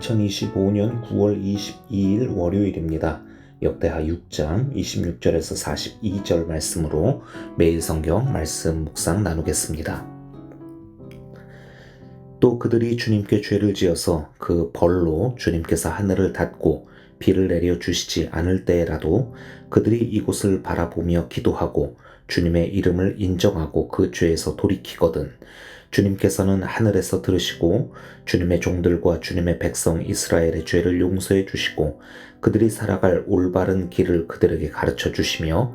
2025년 9월 22일 월요일입니다. 역대하 6장 26절에서 42절 말씀으로 매일 성경 말씀 묵상 나누겠습니다. 또 그들이 주님께 죄를 지어서 그 벌로 주님께서 하늘을 닫고 비를 내려 주시지 않을 때에라도 그들이 이곳을 바라보며 기도하고 주님의 이름을 인정하고 그 죄에서 돌이키거든 주님께서는 하늘에서 들으시고 주님의 종들과 주님의 백성 이스라엘의 죄를 용서해 주시고 그들이 살아갈 올바른 길을 그들에게 가르쳐 주시며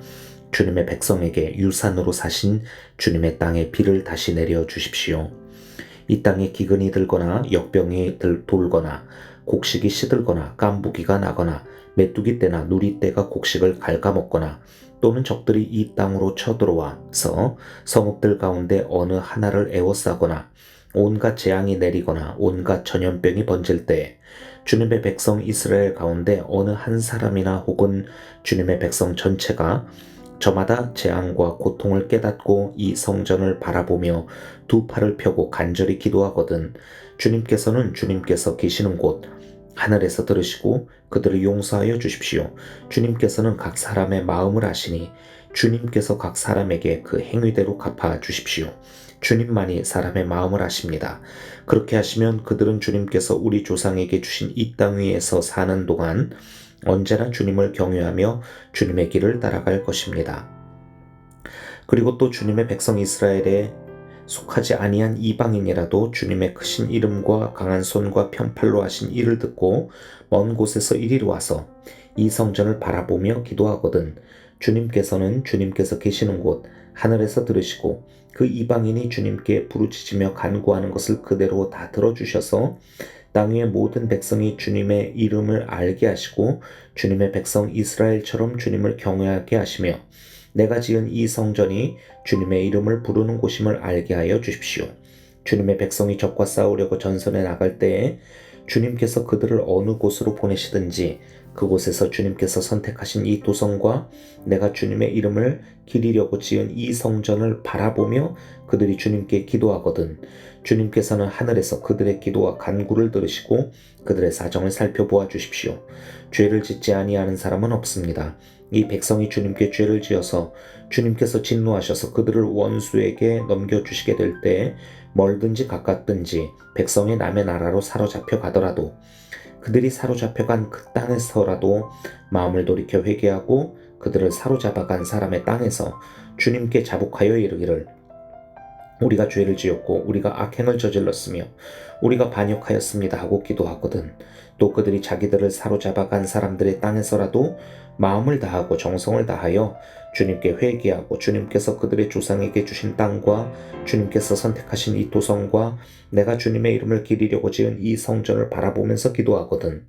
주님의 백성에게 유산으로 사신 주님의 땅에 비를 다시 내려 주십시오. 이 땅에 기근이 들거나 역병이 돌거나 곡식이 시들거나 깐부기가 나거나 메뚜기 떼나 누리 떼가 곡식을 갉아먹거나 또는 적들이 이 땅으로 쳐들어와서 성읍들 가운데 어느 하나를 에워싸거나 온갖 재앙이 내리거나 온갖 전염병이 번질 때에 주님의 백성 이스라엘 가운데 어느 한 사람이나 혹은 주님의 백성 전체가 저마다 재앙과 고통을 깨닫고 이 성전을 바라보며 두 팔을 펴고 간절히 기도하거든 주님께서는 주님께서 계시는 곳 하늘에서 들으시고 그들을 용서하여 주십시오. 주님께서는 각 사람의 마음을 아시니 주님께서 각 사람에게 그 행위대로 갚아 주십시오. 주님만이 사람의 마음을 아십니다. 그렇게 하시면 그들은 주님께서 우리 조상에게 주신 이 땅 위에서 사는 동안 언제나 주님을 경외하며 주님의 길을 따라갈 것입니다. 그리고 또 주님의 백성 이스라엘에 속하지 아니한 이방인이라도 주님의 크신 이름과 강한 손과 편팔로 하신 일을 듣고 먼 곳에서 이리로 와서 이 성전을 바라보며 기도하거든 주님께서는 주님께서 계시는 곳 하늘에서 들으시고 그 이방인이 주님께 부르짖으며 간구하는 것을 그대로 다 들어주셔서 땅 위의 모든 백성이 주님의 이름을 알게 하시고 주님의 백성 이스라엘처럼 주님을 경외하게 하시며 내가 지은 이 성전이 주님의 이름을 부르는 곳임을 알게 하여 주십시오. 주님의 백성이 적과 싸우려고 전선에 나갈 때에 주님께서 그들을 어느 곳으로 보내시든지 그곳에서 주님께서 선택하신 이 도성과 내가 주님의 이름을 기리려고 지은 이 성전을 바라보며 그들이 주님께 기도하거든 주님께서는 하늘에서 그들의 기도와 간구를 들으시고 그들의 사정을 살펴보아 주십시오. 죄를 짓지 아니하는 사람은 없습니다. 이 백성이 주님께 죄를 지어서 주님께서 진노하셔서 그들을 원수에게 넘겨주시게 될 때 멀든지 가깝든지 백성의 남의 나라로 사로잡혀 가더라도 그들이 사로잡혀간 그 땅에서라도 마음을 돌이켜 회개하고 그들을 사로잡아간 사람의 땅에서 주님께 자복하여 이르기를 우리가 죄를 지었고 우리가 악행을 저질렀으며 우리가 반역하였습니다 하고 기도하거든 또 그들이 자기들을 사로잡아간 사람들의 땅에서라도 마음을 다하고 정성을 다하여 주님께 회개하고 주님께서 그들의 조상에게 주신 땅과 주님께서 선택하신 이 도성과 내가 주님의 이름을 기리려고 지은 이 성전을 바라보면서 기도하거든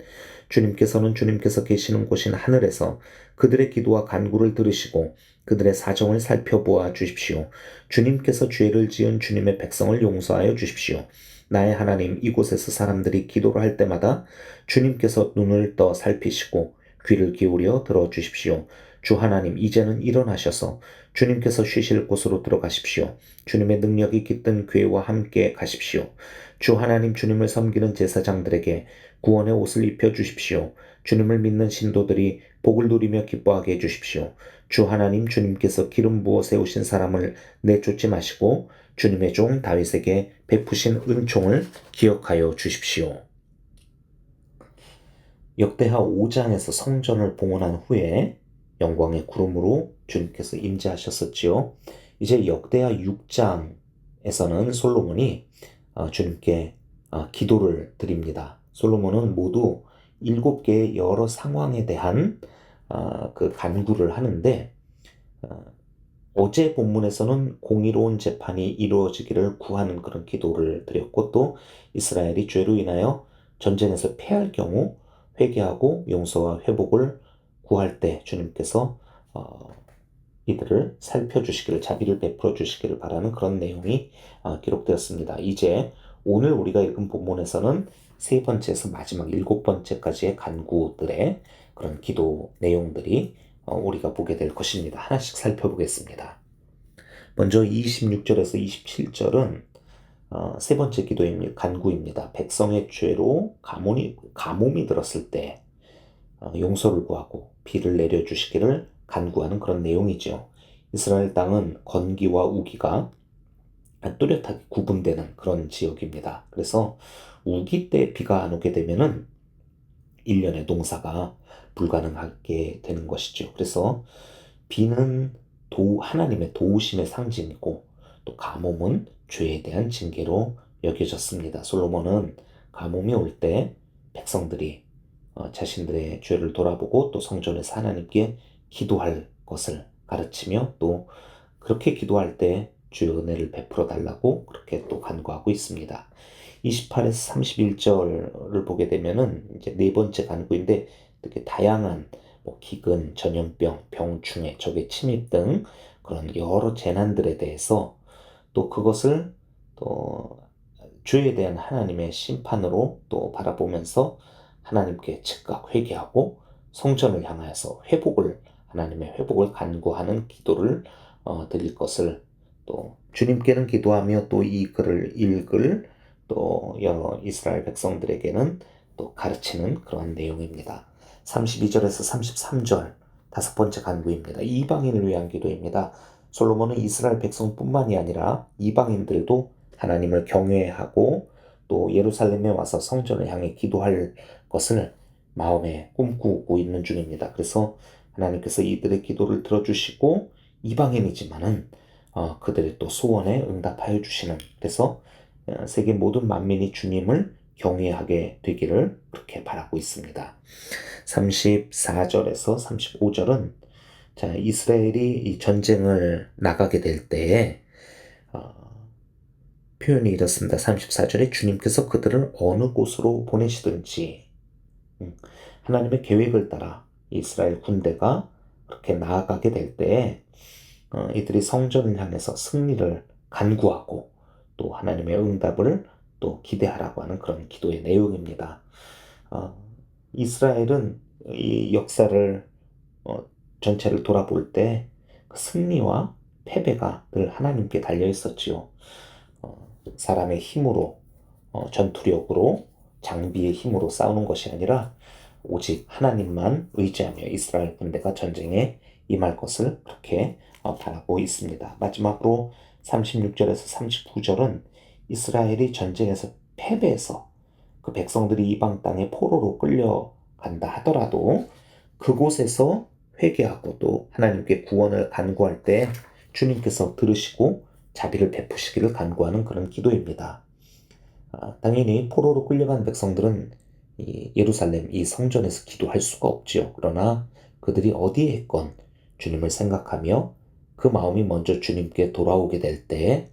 주님께서는 주님께서 계시는 곳인 하늘에서 그들의 기도와 간구를 들으시고 그들의 사정을 살펴보아 주십시오. 주님께서 죄를 지은 주님의 백성을 용서하여 주십시오. 나의 하나님 이곳에서 사람들이 기도를 할 때마다 주님께서 눈을 떠 살피시고 귀를 기울여 들어주십시오. 주 하나님 이제는 일어나셔서 주님께서 쉬실 곳으로 들어가십시오. 주님의 능력이 깃든 괴와 함께 가십시오. 주 하나님 주님을 섬기는 제사장들에게 구원의 옷을 입혀주십시오. 주님을 믿는 신도들이 복을 누리며 기뻐하게 해주십시오. 주 하나님 주님께서 기름 부어 세우신 사람을 내쫓지 마시고 주님의 종 다윗에게 베푸신 은총을 기억하여 주십시오. 역대하 5장에서 성전을 봉헌한 후에 영광의 구름으로 주님께서 임재하셨었지요. 이제 역대하 6장에서는 솔로몬이 주님께 기도를 드립니다. 솔로몬은 모두 7개의 여러 상황에 대한 그 간구를 하는데 어제 본문에서는 공의로운 재판이 이루어지기를 구하는 그런 기도를 드렸고 또 이스라엘이 죄로 인하여 전쟁에서 패할 경우 회개하고 용서와 회복을 구할 때 주님께서 이들을 살펴주시기를 자비를 베풀어 주시기를 바라는 그런 내용이 기록되었습니다. 이제 오늘 우리가 읽은 본문에서는 세 번째에서 마지막 7번째까지의 간구들의 그런 기도 내용들이 우리가 보게 될 것입니다. 하나씩 살펴보겠습니다. 먼저 26절에서 27절은 세 번째 기도입니다. 간구입니다. 백성의 죄로 가뭄이 들었을 때 용서를 구하고 비를 내려주시기를 간구하는 그런 내용이죠. 이스라엘 땅은 건기와 우기가 뚜렷하게 구분되는 그런 지역입니다. 그래서 우기 때 비가 안 오게 되면은 1년의 농사가 불가능하게 되는 것이죠. 그래서 비는 하나님의 도우심의 상징이고 또 가뭄은 죄에 대한 징계로 여겨졌습니다. 솔로몬은 가뭄이 올 때 백성들이 자신들의 죄를 돌아보고 또 성전에서 하나님께 기도할 것을 가르치며 또 그렇게 기도할 때 주의 은혜를 베풀어 달라고 그렇게 또 간구하고 있습니다. 28에서 31절을 보게 되면은 이제 네 번째 간구인데 되게 다양한 기근, 전염병, 병충해, 적의 침입 등 그런 여러 재난들에 대해서 또 그것을 또 죄에 대한 하나님의 심판으로 또 바라보면서 하나님께 즉각 회개하고 성전을 향하여서 하나님의 회복을 간구하는 기도를 드릴 것을 또 주님께는 기도하며 또 이 글을 읽을 또 여러 이스라엘 백성들에게는 또 가르치는 그런 내용입니다. 32절에서 33절 다섯 번째 간구입니다. 이방인을 위한 기도입니다. 솔로몬은 이스라엘 백성뿐만이 아니라 이방인들도 하나님을 경외하고 또 예루살렘에 와서 성전을 향해 기도할 것을 마음에 꿈꾸고 있는 중입니다. 그래서 하나님께서 이들의 기도를 들어주시고 이방인이지만은 그들의 또 소원에 응답하여 주시는 그래서 세계 모든 만민이 주님을 경외하게 되기를 그렇게 바라고 있습니다. 34절에서 35절은 자, 이스라엘이 이 전쟁을 나가게 될 때에 표현이 이렇습니다. 34절에 주님께서 그들을 어느 곳으로 보내시든지 하나님의 계획을 따라 이스라엘 군대가 그렇게 나아가게 될 때에 이들이 성전을 향해서 승리를 간구하고 또 하나님의 응답을 또 기대하라고 하는 그런 기도의 내용입니다. 이스라엘은 이 역사를 전체를 돌아볼 때 그 승리와 패배가 늘 하나님께 달려 있었지요. 사람의 힘으로 전투력으로 장비의 힘으로 싸우는 것이 아니라 오직 하나님만 의지하며 이스라엘 군대가 전쟁에 임할 것을 그렇게 바라고 있습니다. 마지막으로 36절에서 39절은 이스라엘이 전쟁에서 패배해서 그 백성들이 이방 땅에 포로로 끌려간다 하더라도 그곳에서 회개하고 또 하나님께 구원을 간구할 때 주님께서 들으시고 자비를 베푸시기를 간구하는 그런 기도입니다. 당연히 포로로 끌려간 백성들은 이 예루살렘 이 성전에서 기도할 수가 없지요. 그러나 그들이 어디에 있건 주님을 생각하며 그 마음이 먼저 주님께 돌아오게 될 때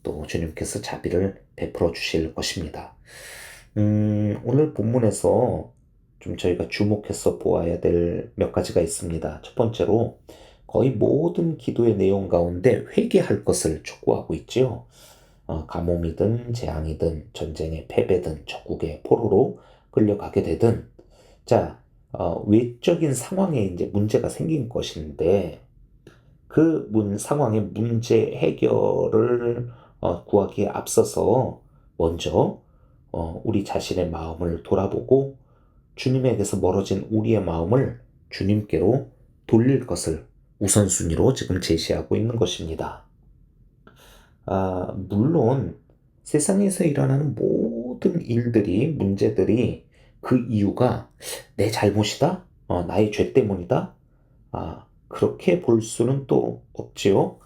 또 주님께서 자비를 베풀어 주실 것입니다. 오늘 본문에서 좀 저희가 주목해서 보아야 될 몇 가지가 있습니다. 첫 번째로 거의 모든 기도의 내용 가운데 회개할 것을 촉구하고 있지요. 가뭄이든 재앙이든 전쟁의 패배든 적국의 포로로 끌려가게 되든 자 외적인 상황에 이제 문제가 생긴 것인데 그 상황의 문제 해결을 구하기에 앞서서 먼저 우리 자신의 마음을 돌아보고 주님에게서 멀어진 우리의 마음을 주님께로 돌릴 것을 우선순위로 지금 제시하고 있는 것입니다. 물론 세상에서 일어나는 모든 일들이, 문제들이 그 이유가 내 잘못이다? 나의 죄 때문이다? 그렇게 볼 수는 또 없지요.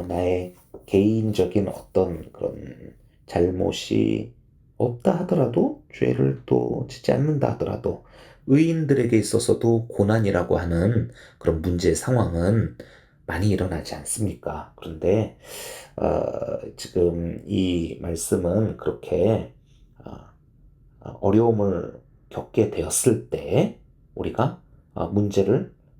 나의 개인적인 어떤 그런 잘못이 없다 하더라도, 죄를 또 짓지 않는다 하더라도, 의인들에게 있어서도 고난이라고 하는 그런 문제의 상황은 많이 일어나지 않습니까? 그런데 지금 이 말씀은 그렇게 어려움을 겪게 되었을 때 우리가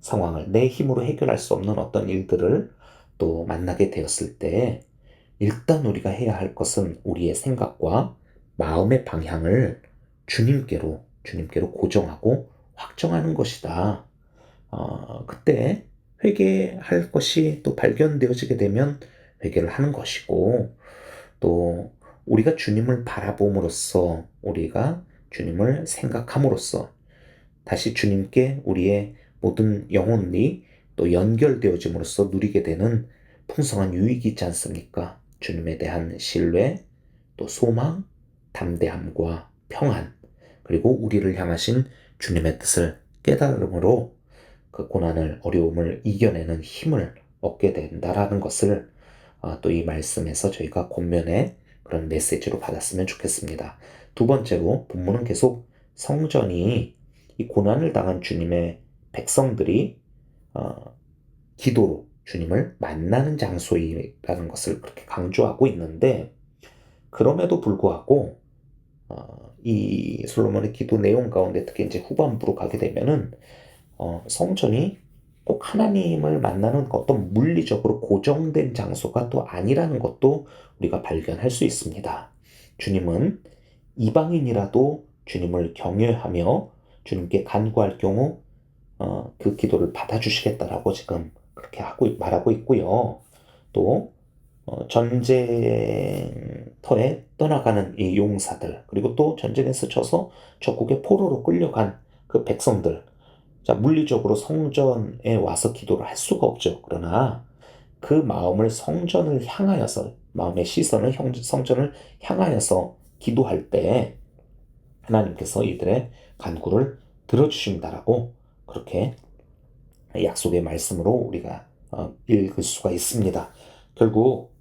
상황을 내 힘으로 해결할 수 없는 어떤 일들을 또 만나게 되었을 때 일단 우리가 해야 할 것은 우리의 생각과 마음의 방향을 주님께로 고정하고 확정하는 것이다. 그때 회개할 것이 또 발견되어지게 되면 회개를 하는 것이고 또 우리가 주님을 바라봄으로써, 우리가 주님을 생각함으로써 다시 주님께 우리의 모든 영혼이 또 연결되어짐으로써 누리게 되는 풍성한 유익이 있지 않습니까? 주님에 대한 신뢰, 또 소망, 담대함과 평안, 그리고 우리를 향하신 주님의 뜻을 깨달음으로 그 고난을, 어려움을 이겨내는 힘을 얻게 된다라는 것을 또 이 말씀에서 저희가 권면의 그런 메시지로 받았으면 좋겠습니다. 두 번째로 본문은 계속 성전이 이 고난을 당한 주님의 백성들이 어, 기도로 주님을 만나는 장소이라는 것을 그렇게 강조하고 있는데, 그럼에도 불구하고 이 솔로몬의 기도 내용 가운데 특히 이제 후반부로 가게 되면은 성전이 꼭 하나님을 만나는 어떤 물리적으로 고정된 장소가 또 아니라는 것도 우리가 발견할 수 있습니다. 주님은 이방인이라도 주님을 경외하며 주님께 간구할 경우 그 기도를 받아주시겠다라고 지금 그렇게 말하고 있고요. 또 전쟁터에 떠나가는 이 용사들, 그리고 또 전쟁에서 져서 적국의 포로로 끌려간 그 백성들, 자, 물리적으로 성전에 와서 기도를 할 수가 없죠. 그러나 그 마음을 성전을 향하여서, 마음의 시선을 성전을 향하여서 기도할 때 하나님께서 이들의 간구를 들어주신다라고 그렇게 약속의 말씀으로 우리가 읽을 수가 있습니다. 결국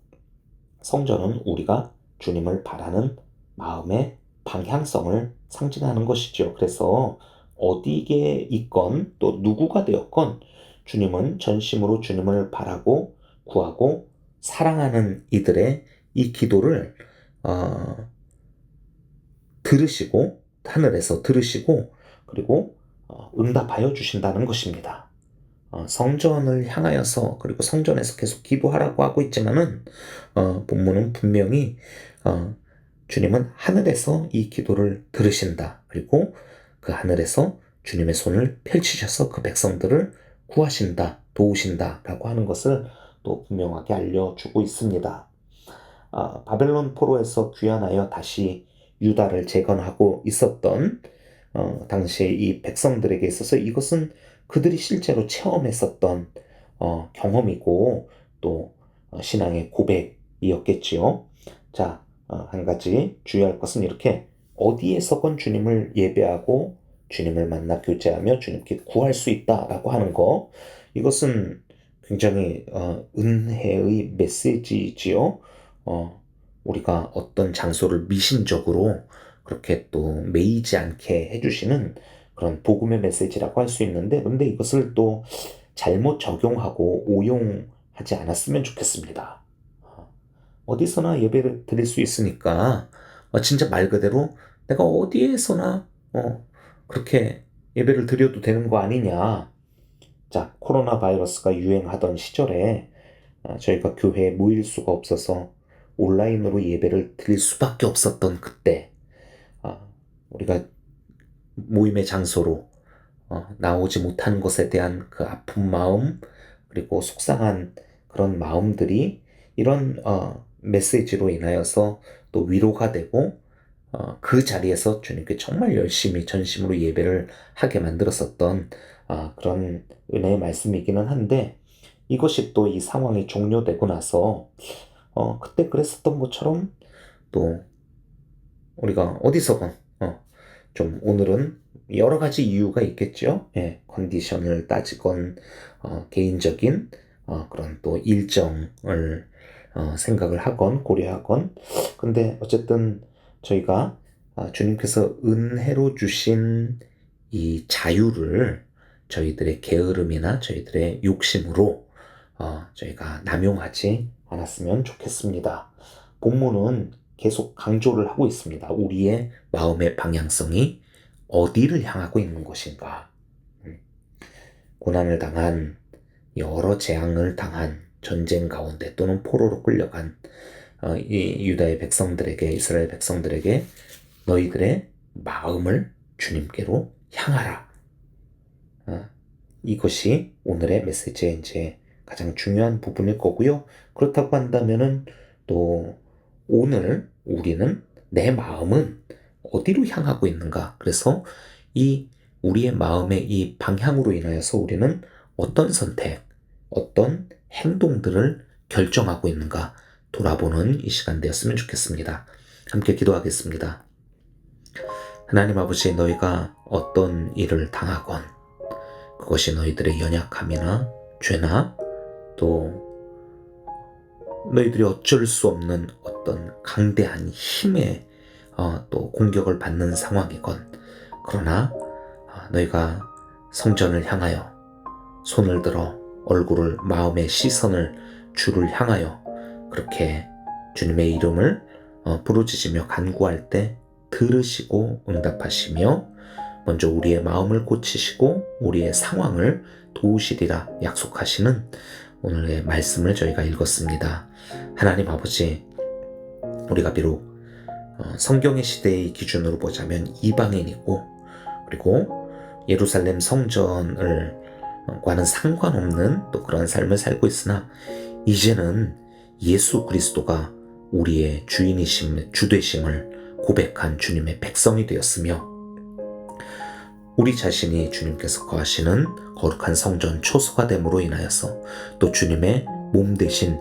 성전은 우리가 주님을 바라는 마음의 방향성을 상징하는 것이죠. 그래서 어디에 있건 또 누구가 되었건 주님은 전심으로 주님을 바라고 구하고 사랑하는 이들의 이 기도를 어, 들으시고, 하늘에서 들으시고, 그리고 응답하여 주신다는 것입니다. 성전을 향하여서, 그리고 성전에서 계속 기도하라고 하고 있지만은 본문은 분명히 주님은 하늘에서 이 기도를 들으신다. 그리고 그 하늘에서 주님의 손을 펼치셔서 그 백성들을 구하신다, 도우신다라고 하는 것을 또 분명하게 알려주고 있습니다. 바벨론 포로에서 귀환하여 다시 유다를 재건하고 있었던 당시에 이 백성들에게 있어서 이것은 그들이 실제로 체험했었던 경험이고 또 신앙의 고백이었겠지요. 자, 한 가지 주의할 것은 이렇게 어디에서건 주님을 예배하고 주님을 만나 교제하며 주님께 구할 수 있다라고 하는 거, 이것은 굉장히 은혜의 메시지지요. 우리가 어떤 장소를 미신적으로 그렇게 또 매이지 않게 해주시는 그런 복음의 메시지라고 할 수 있는데, 근데 이것을 또 잘못 적용하고 오용하지 않았으면 좋겠습니다. 어디서나 예배를 드릴 수 있으니까 진짜 말 그대로 내가 어디에서나 그렇게 예배를 드려도 되는 거 아니냐. 자, 코로나 바이러스가 유행하던 시절에 저희가 교회에 모일 수가 없어서 온라인으로 예배를 드릴 수밖에 없었던 그때, 아, 우리가 모임의 장소로 나오지 못한 것에 대한 그 아픈 마음, 그리고 속상한 그런 마음들이 이런 메시지로 인하여서 또 위로가 되고 그 자리에서 주님께 정말 열심히 전심으로 예배를 하게 만들었었던 그런 은혜의 말씀이기는 한데, 이것이 또 이 상황이 종료되고 나서 그때 그랬었던 것처럼 또 우리가 어디서건 좀 오늘은 여러 가지 이유가 있겠죠. 예, 컨디션을 따지건 개인적인 그런 또 일정을 생각을 하건 고려하건, 근데 어쨌든 저희가 주님께서 은혜로 주신 이 자유를 저희들의 게으름이나 저희들의 욕심으로 저희가 남용하지 않았으면 좋겠습니다. 본문은 계속 강조를 하고 있습니다. 우리의 마음의 방향성이 어디를 향하고 있는 것인가. 고난을 당한, 여러 재앙을 당한, 전쟁 가운데 또는 포로로 끌려간 이 유다의 백성들에게, 이스라엘 백성들에게 너희들의 마음을 주님께로 향하라. 이것이 오늘의 메시지의 이제 가장 중요한 부분일 거고요. 그렇다고 한다면은 또 오늘 우리는, 내 마음은 어디로 향하고 있는가? 그래서 이 우리의 마음의 이 방향으로 인하여서 우리는 어떤 선택, 어떤 행동들을 결정하고 있는가 돌아보는 이 시간 되었으면 좋겠습니다. 함께 기도하겠습니다. 하나님 아버지, 너희가 어떤 일을 당하건 그것이 너희들의 연약함이나 죄나 또 너희들이 어쩔 수 없는 어떤 강대한 힘에 또 공격을 받는 상황이건, 그러나 너희가 성전을 향하여 손을 들어 얼굴을, 마음의 시선을 주를 향하여 그렇게 주님의 이름을 부르짖으며 간구할 때 들으시고 응답하시며 먼저 우리의 마음을 고치시고 우리의 상황을 도우시리라 약속하시는 오늘의 말씀을 저희가 읽었습니다. 하나님 아버지, 우리가 비록 성경의 시대의 기준으로 보자면 이방인이고, 그리고 예루살렘 성전을 과는 상관없는 또 그런 삶을 살고 있으나, 이제는 예수 그리스도가 우리의 주인이심, 주되심을 고백한 주님의 백성이 되었으며, 우리 자신이 주님께서 거하시는 거룩한 성전 초소가 됨으로 인하여서 또 주님의 몸 되신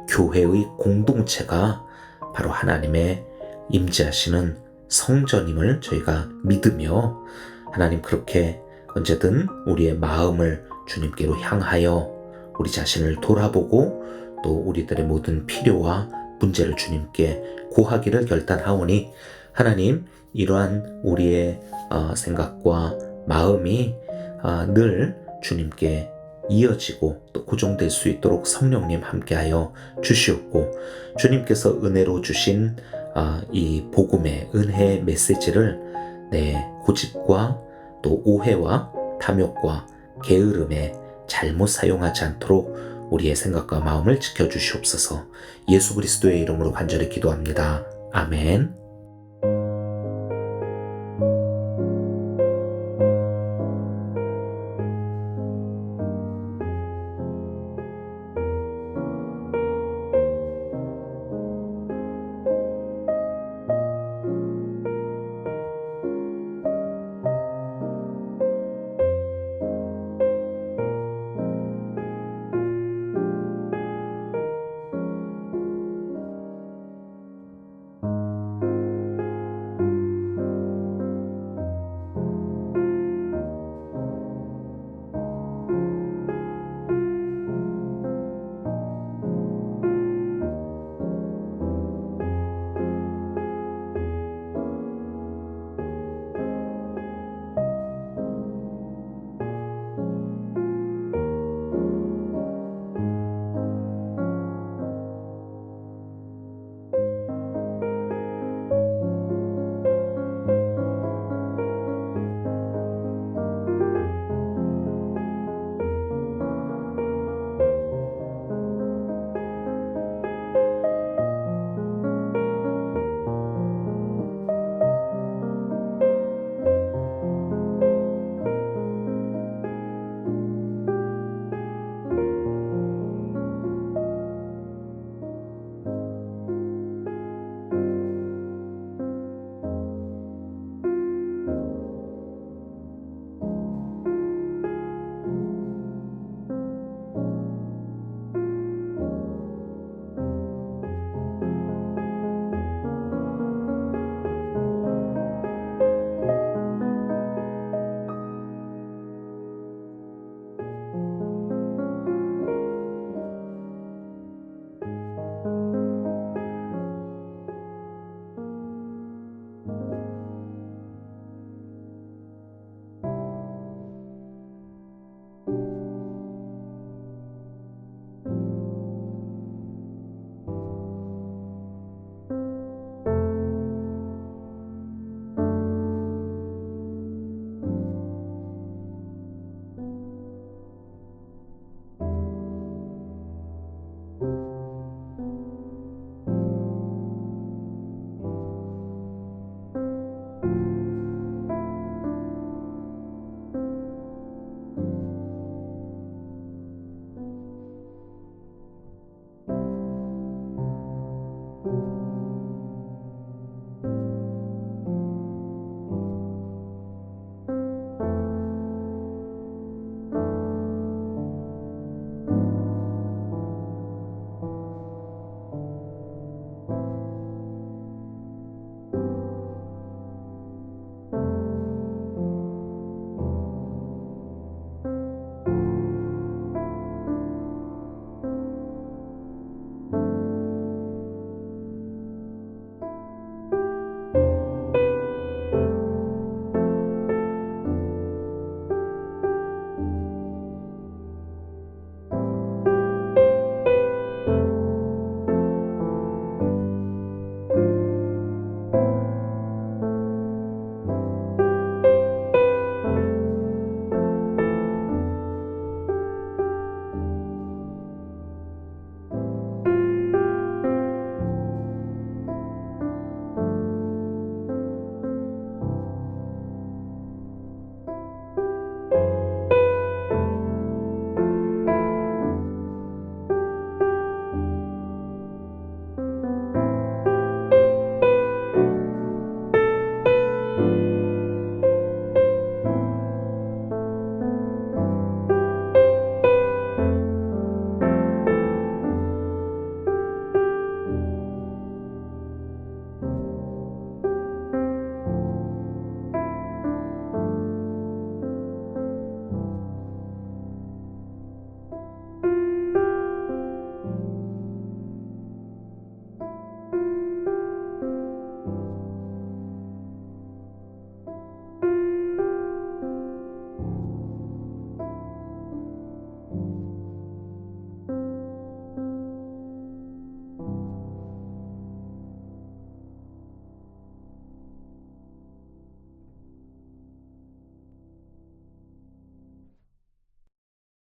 교회의 공동체가 바로 하나님의 임재하시는 성전임을 저희가 믿으며, 하나님 그렇게 언제든 우리의 마음을 주님께로 향하여 우리 자신을 돌아보고 또 우리들의 모든 필요와 문제를 주님께 고하기를 결단하오니, 하나님 이러한 우리의 생각과 마음이 늘 주님께 이어지고 또 고정될 수 있도록 성령님 함께하여 주시옵고, 주님께서 은혜로 주신 이 복음의 은혜의 메시지를 내 고집과 또 오해와 탐욕과 게으름에 잘못 사용하지 않도록 우리의 생각과 마음을 지켜주시옵소서. 예수 그리스도의 이름으로 간절히 기도합니다. 아멘.